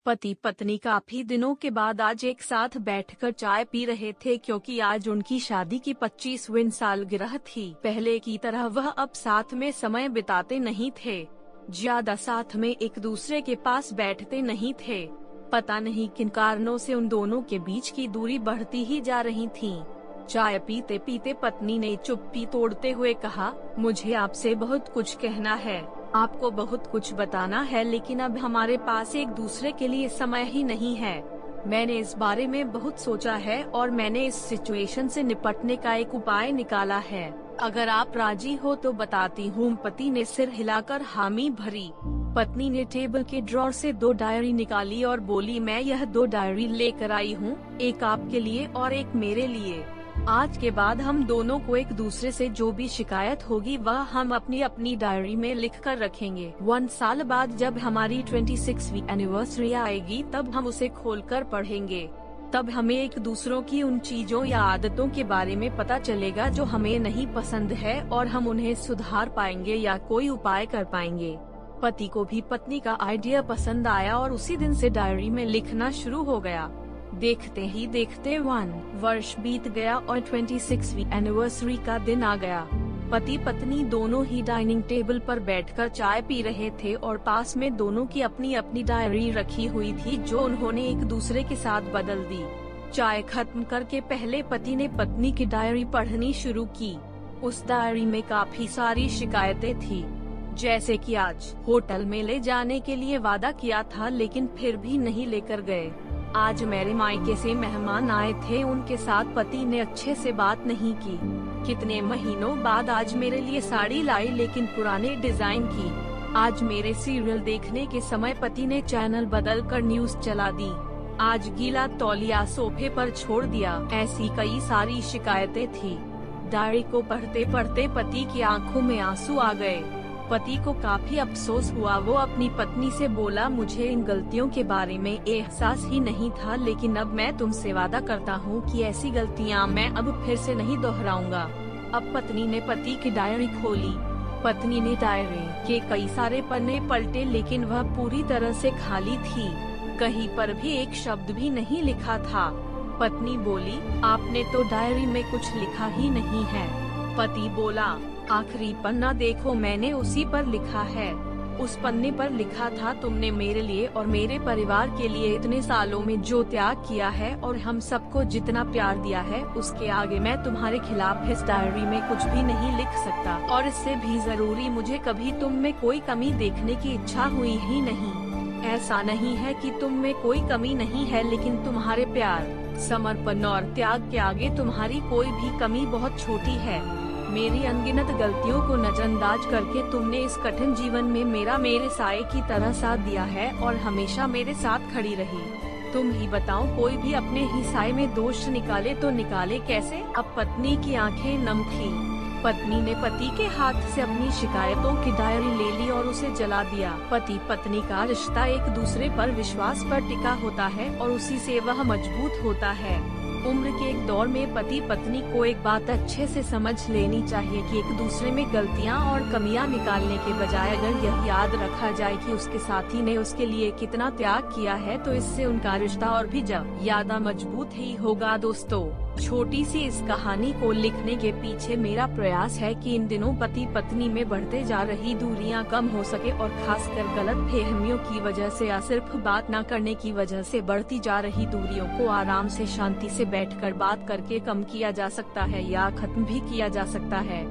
पति पत्नी काफी दिनों के बाद आज एक साथ बैठकर चाय पी रहे थे क्योंकि आज उनकी शादी की 25वीं सालगिरह थी। पहले की तरह वह अब साथ में समय बिताते नहीं थे, ज्यादा साथ में एक दूसरे के पास बैठते नहीं थे। पता नहीं किन कारणों से उन दोनों के बीच की दूरी बढ़ती ही जा रही थी। चाय पीते पीते पत्नी ने चुप्पी तोड़ते हुए कहा, मुझे आपसे बहुत कुछ कहना है, आपको बहुत कुछ बताना है, लेकिन अब हमारे पास एक दूसरे के लिए समय ही नहीं है। मैंने इस बारे में बहुत सोचा है और मैंने इस सिचुएशन से निपटने का एक उपाय निकाला है। अगर आप राजी हो तो बताती हूँ। पति ने सिर हिलाकर हामी भरी। पत्नी ने टेबल के ड्रॉर से 2 डायरी निकाली और बोली, मैं यह 2 डायरी लेकर आई हूँ, एक आपके लिए और एक मेरे लिए। आज के बाद हम दोनों को एक दूसरे से जो भी शिकायत होगी वह हम अपनी अपनी डायरी में लिख कर रखेंगे। 1 साल बाद जब हमारी 26वीं एनिवर्सरी आएगी तब हम उसे खोलकर पढ़ेंगे। तब हमें एक दूसरों की उन चीजों या आदतों के बारे में पता चलेगा जो हमें नहीं पसंद है और हम उन्हें सुधार पाएंगे या कोई उपाय कर पाएंगे। पति को भी पत्नी का आइडिया पसंद आया और उसी दिन से डायरी में लिखना शुरू हो गया। देखते ही देखते 1 वर्ष बीत गया और 26वीं एनिवर्सरी का दिन आ गया। पति पत्नी दोनों ही डाइनिंग टेबल पर बैठकर चाय पी रहे थे और पास में दोनों की अपनी अपनी डायरी रखी हुई थी जो उन्होंने एक दूसरे के साथ बदल दी। चाय खत्म करके पहले पति ने पत्नी की डायरी पढ़नी शुरू की। उस डायरी में काफी सारी शिकायतें थी, जैसे कि आज होटल में ले जाने के लिए वादा किया था लेकिन फिर भी नहीं लेकर गए। आज मेरे मायके से मेहमान आए थे, उनके साथ पति ने अच्छे से बात नहीं की। कितने महीनों बाद आज मेरे लिए साड़ी लाई लेकिन पुराने डिजाइन की। आज मेरे सीरियल देखने के समय पति ने चैनल बदलकर न्यूज चला दी। आज गीला तौलिया सोफे पर छोड़ दिया। ऐसी कई सारी शिकायतें थी। डायरी को पढ़ते पढ़ते पति की आंखों में आंसू आ गए। पति को काफी अफसोस हुआ। वो अपनी पत्नी से बोला, मुझे इन गलतियों के बारे में एहसास ही नहीं था, लेकिन अब मैं तुमसे वादा करता हूँ कि ऐसी गलतियाँ मैं अब फिर से नहीं दोहराऊंगा। अब पत्नी ने पति की डायरी खोली। पत्नी ने डायरी के कई सारे पन्ने पलटे लेकिन वह पूरी तरह से खाली थी। कहीं पर भी एक शब्द भी नहीं लिखा था। पत्नी बोली, आपने तो डायरी में कुछ लिखा ही नहीं है। पति बोला, आखिरी पन्ना देखो, मैंने उसी पर लिखा है। उस पन्ने पर लिखा था, तुमने मेरे लिए और मेरे परिवार के लिए इतने सालों में जो त्याग किया है और हम सबको जितना प्यार दिया है, उसके आगे मैं तुम्हारे खिलाफ इस डायरी में कुछ भी नहीं लिख सकता। और इससे भी जरूरी, मुझे कभी तुम में कोई कमी देखने की इच्छा हुई ही नहीं। ऐसा नहीं है कि तुम में कोई कमी नहीं है, लेकिन तुम्हारे प्यार, समर्पण और त्याग के आगे तुम्हारी कोई भी कमी बहुत छोटी है। मेरी अनगिनत गलतियों को नजरअंदाज करके तुमने इस कठिन जीवन में मेरे साये की तरह साथ दिया है और हमेशा मेरे साथ खड़ी रही। तुम ही बताओ, कोई भी अपने ही साये में दोष निकाले तो निकाले कैसे? अब पत्नी की आंखें नम थी। पत्नी ने पति के हाथ से अपनी शिकायतों की डायरी ले ली और उसे जला दिया। पति पत्नी का रिश्ता एक दूसरे पर विश्वास पर टिका होता है और उसी से वह मजबूत होता है। उम्र के एक दौर में पति पत्नी को एक बात अच्छे से समझ लेनी चाहिए कि एक दूसरे में गलतियां और कमियां निकालने के बजाय अगर यह याद रखा जाए कि उसके साथी ने उसके लिए कितना त्याग किया है तो इससे उनका रिश्ता और भी ज्यादा मजबूत ही होगा। दोस्तों, छोटी सी इस कहानी को लिखने के पीछे मेरा प्रयास है कि इन दिनों पति पत्नी में बढ़ते जा रही दूरियां कम हो सके और खासकर गलतफहमियों की वजह से या सिर्फ बात न करने की वजह से बढ़ती जा रही दूरियों को आराम से शांति से बैठकर बात करके कम किया जा सकता है या खत्म भी किया जा सकता है।